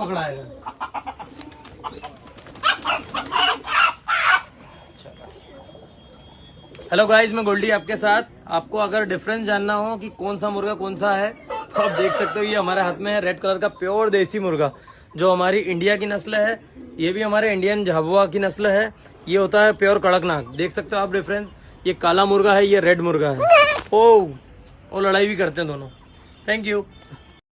पकड़ाएगा। Hello guys, मैं गोल्डी आपके साथ। आपको अगर डिफरेंस जानना हो कि कौन सा मुर्गा कौन सा है तो आप देख सकते हो, ये हमारे हाथ में है रेड कलर का प्योर देसी मुर्गा जो हमारी इंडिया की नस्ल है। ये भी हमारे इंडियन झाबुआ की नस्ल है। ये होता है प्योर कड़कनाथ। देख सकते हो आप डिफरेंस। ये काला मुर्गा है, ये रेड मुर्गा है। ओ लड़ाई भी करते हैं दोनों। Thank you.